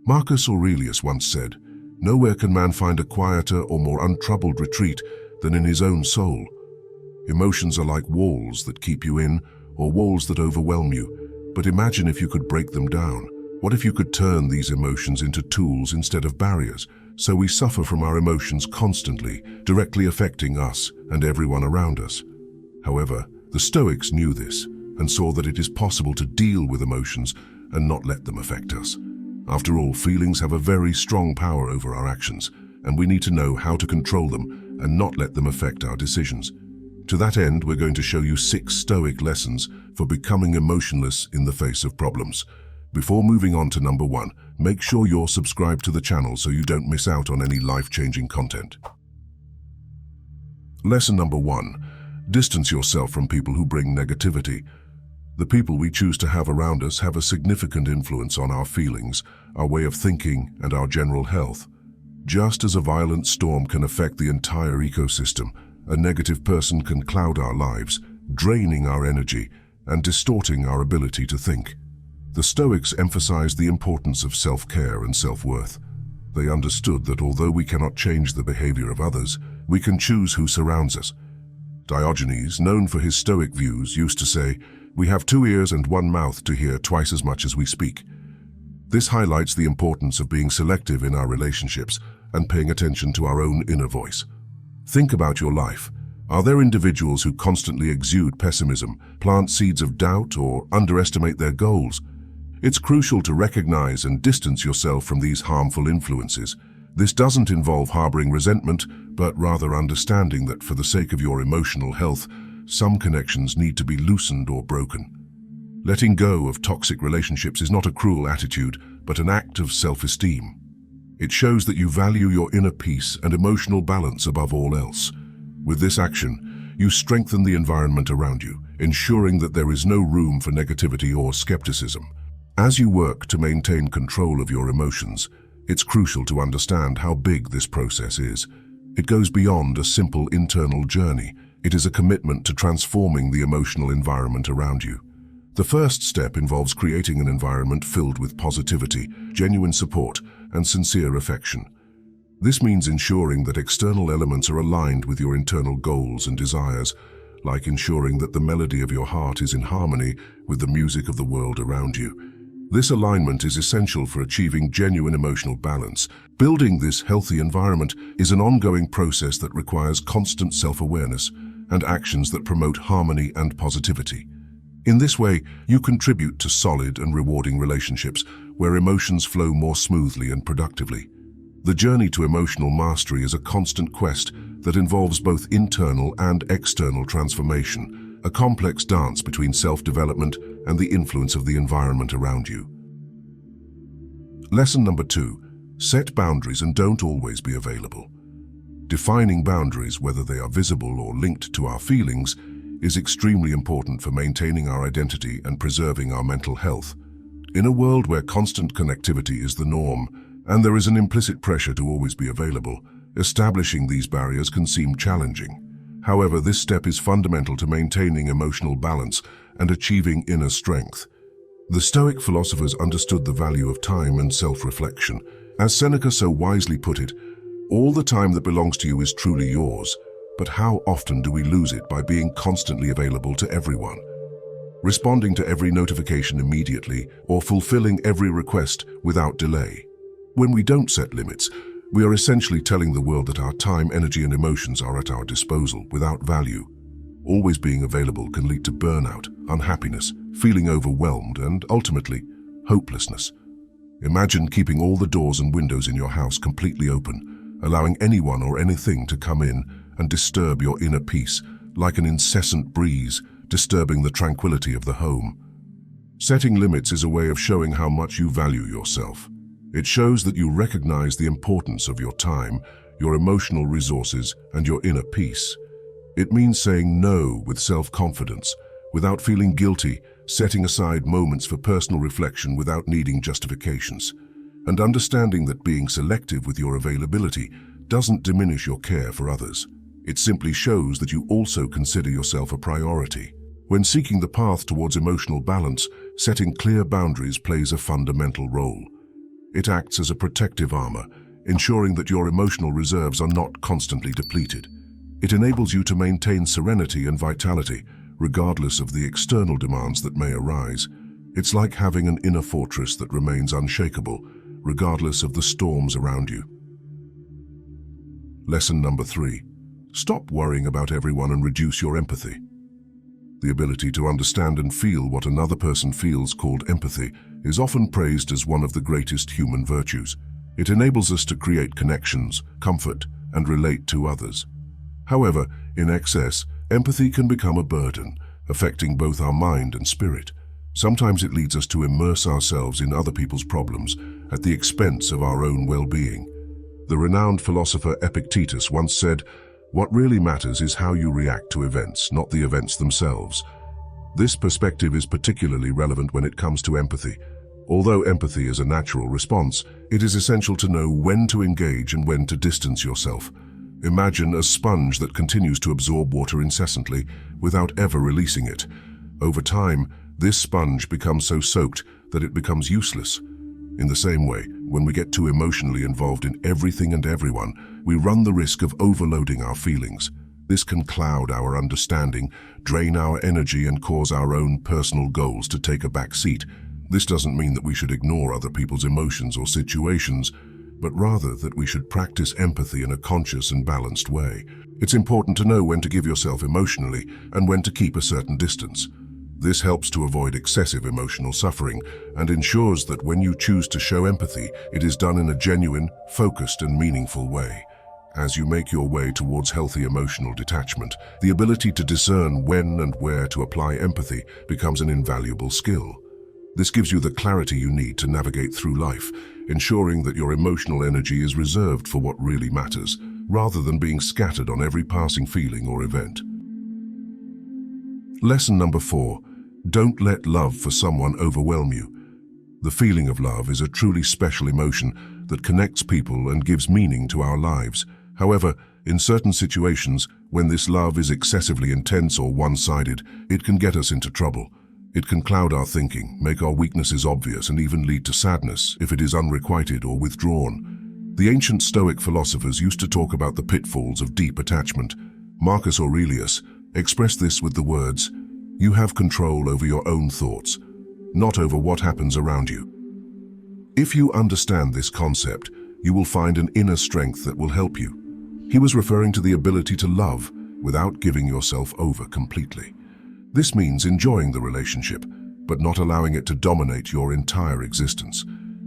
Marcus Aurelius once said, "Nowhere can man find a quieter or more untroubled retreat than in his own soul." Emotions are like walls that keep you in, or walls that overwhelm you. But imagine if you could break them down. What if you could turn these emotions into tools instead of barriers? So we suffer from our emotions constantly, directly affecting us and everyone around us. However, the Stoics knew this and saw that it is possible to deal with emotions and not let them affect us. After all, feelings have a very strong power over our actions, and we need to know how to control them and not let them affect our decisions. To that end, we're going to show you 6 Stoic lessons for becoming emotionless in the face of problems. Before moving on to number 1, make sure you're subscribed to the channel so you don't miss out on any life-changing content. Lesson number 1. Distance yourself from people who bring negativity. The people we choose to have around us have a significant influence on our feelings, our way of thinking, and our general health. Just as a violent storm can affect the entire ecosystem, a negative person can cloud our lives, draining our energy and distorting our ability to think. The Stoics emphasized the importance of self-care and self-worth. They understood that although we cannot change the behavior of others, we can choose who surrounds us. Diogenes, known for his Stoic views, used to say, "We have 2 ears and 1 mouth to hear twice as much as we speak." This highlights the importance of being selective in our relationships and paying attention to our own inner voice. Think about your life. Are there individuals who constantly exude pessimism, plant seeds of doubt, or underestimate their goals? It's crucial to recognize and distance yourself from these harmful influences. This doesn't involve harboring resentment, but rather understanding that for the sake of your emotional health, some connections need to be loosened or broken. Letting go of toxic relationships is not a cruel attitude, but an act of self-esteem. It shows that you value your inner peace and emotional balance above all else. With this action, you strengthen the environment around you, ensuring that there is no room for negativity or skepticism. As you work to maintain control of your emotions, it's crucial to understand how big this process is. It goes beyond a simple internal journey. It is a commitment to transforming the emotional environment around you. The first step involves creating an environment filled with positivity, genuine support, and sincere affection. This means ensuring that external elements are aligned with your internal goals and desires, like ensuring that the melody of your heart is in harmony with the music of the world around you. This alignment is essential for achieving genuine emotional balance. Building this healthy environment is an ongoing process that requires constant self-awareness and actions that promote harmony and positivity. In this way, you contribute to solid and rewarding relationships where emotions flow more smoothly and productively. The journey to emotional mastery is a constant quest that involves both internal and external transformation, a complex dance between self-development and the influence of the environment around you. Lesson number 2. Set boundaries and don't always be available. Defining boundaries, whether they are visible or linked to our feelings, is extremely important for maintaining our identity and preserving our mental health. In a world where constant connectivity is the norm, and there is an implicit pressure to always be available, establishing these barriers can seem challenging. However, this step is fundamental to maintaining emotional balance and achieving inner strength. The Stoic philosophers understood the value of time and self-reflection. As Seneca so wisely put it, "All the time that belongs to you is truly yours, but how often do we lose it by being constantly available to everyone? Responding to every notification immediately or fulfilling every request without delay. When we don't set limits, we are essentially telling the world that our time, energy, and emotions are at our disposal without value. Always being available can lead to burnout, unhappiness, feeling overwhelmed, and ultimately, hopelessness. Imagine keeping all the doors and windows in your house completely open, allowing anyone or anything to come in and disturb your inner peace, like an incessant breeze disturbing the tranquility of the home. Setting limits is a way of showing how much you value yourself. It shows that you recognize the importance of your time, your emotional resources, and your inner peace. It means saying no with self-confidence, without feeling guilty, setting aside moments for personal reflection without needing justifications, and understanding that being selective with your availability doesn't diminish your care for others. It simply shows that you also consider yourself a priority. When seeking the path towards emotional balance, setting clear boundaries plays a fundamental role. It acts as a protective armor, ensuring that your emotional reserves are not constantly depleted. It enables you to maintain serenity and vitality, regardless of the external demands that may arise. It's like having an inner fortress that remains unshakable, regardless of the storms around you. Lesson number 3. Stop worrying about everyone and reduce your empathy. The ability to understand and feel what another person feels, called empathy, is often praised as one of the greatest human virtues. It enables us to create connections, comfort, and relate to others. However, in excess, empathy can become a burden, affecting both our mind and spirit. Sometimes it leads us to immerse ourselves in other people's problems at the expense of our own well-being. The renowned philosopher Epictetus once said, "What really matters is how you react to events, not the events themselves." This perspective is particularly relevant when it comes to empathy. Although empathy is a natural response, it is essential to know when to engage and when to distance yourself. Imagine a sponge that continues to absorb water incessantly without ever releasing it. Over time, this sponge becomes so soaked that it becomes useless. In the same way, when we get too emotionally involved in everything and everyone, we run the risk of overloading our feelings. This can cloud our understanding, drain our energy, and cause our own personal goals to take a back seat. This doesn't mean that we should ignore other people's emotions or situations, but rather that we should practice empathy in a conscious and balanced way. It's important to know when to give yourself emotionally and when to keep a certain distance. This helps to avoid excessive emotional suffering and ensures that when you choose to show empathy, it is done in a genuine, focused, and meaningful way. As you make your way towards healthy emotional detachment, the ability to discern when and where to apply empathy becomes an invaluable skill. This gives you the clarity you need to navigate through life, ensuring that your emotional energy is reserved for what really matters, rather than being scattered on every passing feeling or event. Lesson number 4. Don't let love for someone overwhelm you. The feeling of love is a truly special emotion that connects people and gives meaning to our lives. However, in certain situations, when this love is excessively intense or one-sided, it can get us into trouble. It can cloud our thinking, make our weaknesses obvious, and even lead to sadness if it is unrequited or withdrawn. The ancient Stoic philosophers used to talk about the pitfalls of deep attachment. Marcus Aurelius expressed this with the words, "You have control over your own thoughts, not over what happens around you." If you understand this concept, you will find an inner strength that will help you. He was referring to the ability to love without giving yourself over completely. This means enjoying the relationship, but not allowing it to dominate your entire existence.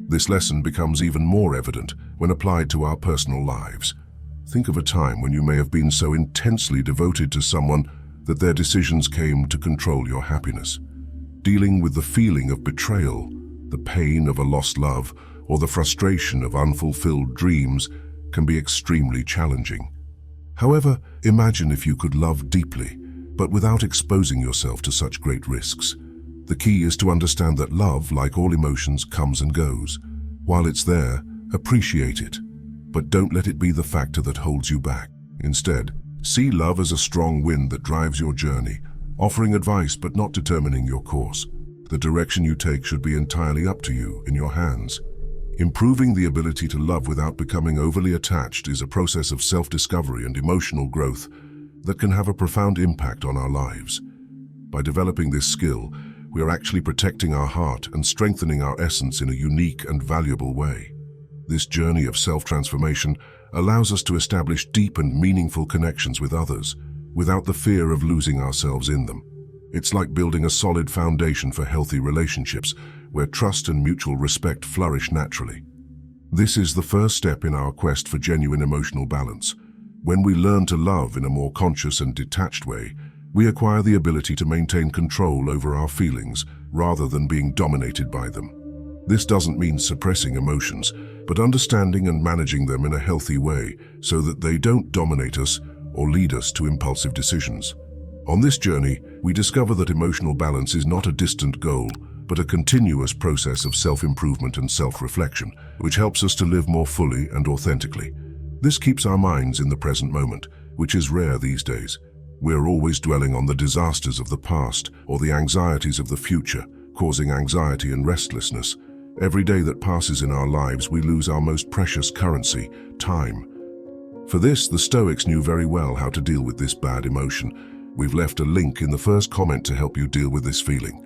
This lesson becomes even more evident when applied to our personal lives. Think of a time when you may have been so intensely devoted to someone that their decisions came to control your happiness. Dealing with the feeling of betrayal, the pain of a lost love, or the frustration of unfulfilled dreams can be extremely challenging. However, imagine if you could love deeply, but without exposing yourself to such great risks. The key is to understand that love, like all emotions, comes and goes. While it's there, appreciate it, but don't let it be the factor that holds you back. Instead, see love as a strong wind that drives your journey, offering advice but not determining your course. The direction you take should be entirely up to you, in your hands. Improving the ability to love without becoming overly attached is a process of self-discovery and emotional growth that can have a profound impact on our lives. By developing this skill, we are actually protecting our heart and strengthening our essence in a unique and valuable way. This journey of self-transformation allows us to establish deep and meaningful connections with others, without the fear of losing ourselves in them. It's like building a solid foundation for healthy relationships, where trust and mutual respect flourish naturally. This is the first step in our quest for genuine emotional balance. When we learn to love in a more conscious and detached way, we acquire the ability to maintain control over our feelings rather than being dominated by them. This doesn't mean suppressing emotions, but understanding and managing them in a healthy way so that they don't dominate us or lead us to impulsive decisions. On this journey, we discover that emotional balance is not a distant goal, but a continuous process of self-improvement and self-reflection, which helps us to live more fully and authentically. This keeps our minds in the present moment, which is rare these days. We're always dwelling on the disasters of the past or the anxieties of the future, causing anxiety and restlessness. Every day that passes in our lives, we lose our most precious currency, time. For this, the Stoics knew very well how to deal with this bad emotion. We've left a link in the first comment to help you deal with this feeling.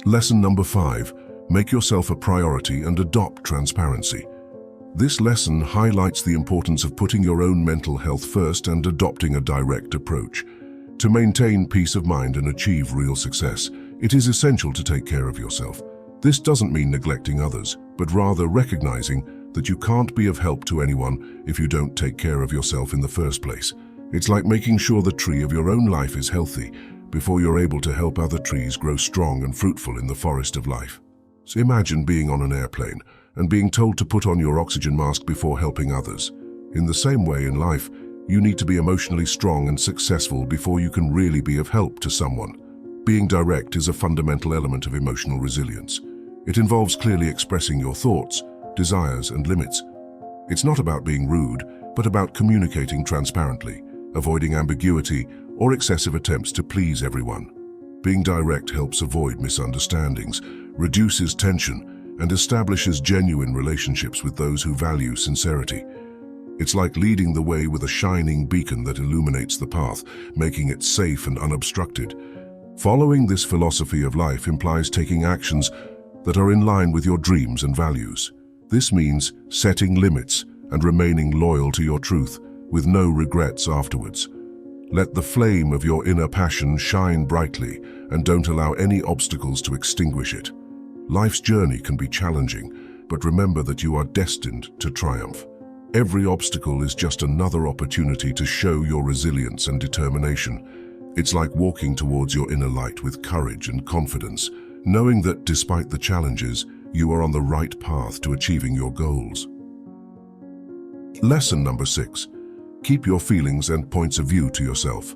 Lesson number 5. Make yourself a priority and adopt transparency. This lesson highlights the importance of putting your own mental health first and adopting a direct approach. To maintain peace of mind and achieve real success, it is essential to take care of yourself. This doesn't mean neglecting others, but rather recognizing that you can't be of help to anyone if you don't take care of yourself in the first place. It's like making sure the tree of your own life is healthy before you're able to help other trees grow strong and fruitful in the forest of life. So imagine being on an airplane and being told to put on your oxygen mask before helping others. In the same way in life, you need to be emotionally strong and successful before you can really be of help to someone. Being direct is a fundamental element of emotional resilience. It involves clearly expressing your thoughts, desires, and limits. It's not about being rude, but about communicating transparently, avoiding ambiguity or excessive attempts to please everyone. Being direct helps avoid misunderstandings, reduces tension, and establishes genuine relationships with those who value sincerity. It's like leading the way with a shining beacon that illuminates the path, making it safe and unobstructed. Following this philosophy of life implies taking actions that are in line with your dreams and values. This means setting limits and remaining loyal to your truth, with no regrets afterwards. Let the flame of your inner passion shine brightly, and don't allow any obstacles to extinguish it. Life's journey can be challenging, but remember that you are destined to triumph. Every obstacle is just another opportunity to show your resilience and determination. It's like walking towards your inner light with courage and confidence, knowing that despite the challenges, you are on the right path to achieving your goals. Lesson number 6. Keep your feelings and points of view to yourself.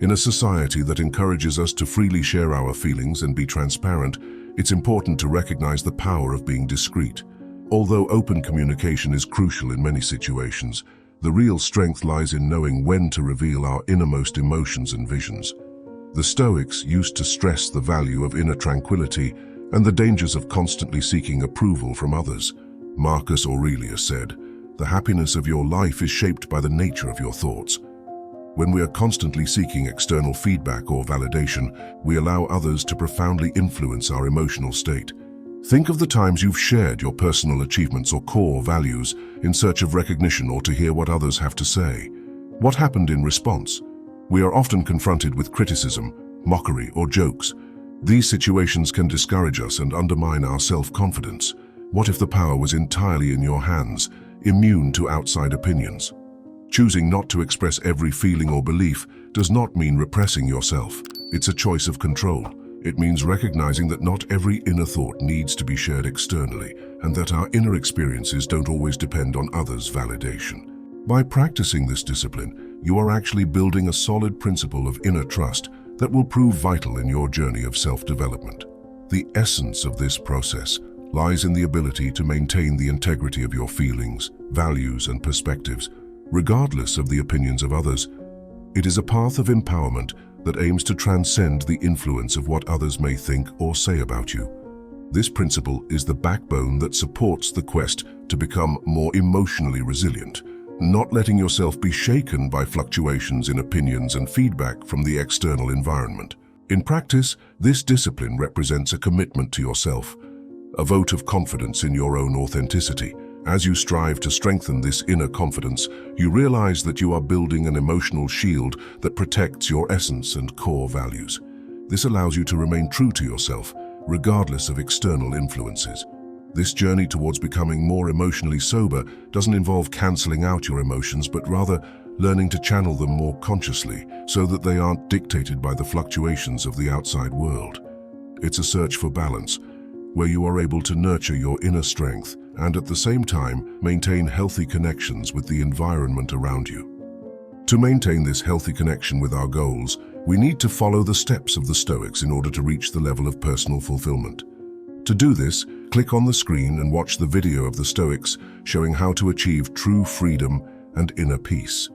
In a society that encourages us to freely share our feelings and be transparent, it's important to recognize the power of being discreet. Although open communication is crucial in many situations, the real strength lies in knowing when to reveal our innermost emotions and visions. The Stoics used to stress the value of inner tranquility and the dangers of constantly seeking approval from others. Marcus Aurelius said, "The happiness of your life is shaped by the nature of your thoughts." When we are constantly seeking external feedback or validation, we allow others to profoundly influence our emotional state. Think of the times you've shared your personal achievements or core values in search of recognition or to hear what others have to say. What happened in response? We are often confronted with criticism, mockery, or jokes. These situations can discourage us and undermine our self-confidence. What if the power was entirely in your hands, immune to outside opinions? Choosing not to express every feeling or belief does not mean repressing yourself. It's a choice of control. It means recognizing that not every inner thought needs to be shared externally, and that our inner experiences don't always depend on others' validation. By practicing this discipline, you are actually building a solid principle of inner trust that will prove vital in your journey of self-development. The essence of this process lies in the ability to maintain the integrity of your feelings, values, and perspectives, regardless of the opinions of others. It is a path of empowerment that aims to transcend the influence of what others may think or say about you. This principle is the backbone that supports the quest to become more emotionally resilient, not letting yourself be shaken by fluctuations in opinions and feedback from the external environment. In practice, this discipline represents a commitment to yourself, a vote of confidence in your own authenticity. As you strive to strengthen this inner confidence, you realize that you are building an emotional shield that protects your essence and core values. This allows you to remain true to yourself, regardless of external influences. This journey towards becoming more emotionally sober doesn't involve canceling out your emotions, but rather learning to channel them more consciously so that they aren't dictated by the fluctuations of the outside world. It's a search for balance, where you are able to nurture your inner strength and at the same time maintain healthy connections with the environment around you. To maintain this healthy connection with our goals, we need to follow the steps of the Stoics in order to reach the level of personal fulfillment. To do this, click on the screen and watch the video of the Stoics showing how to achieve true freedom and inner peace.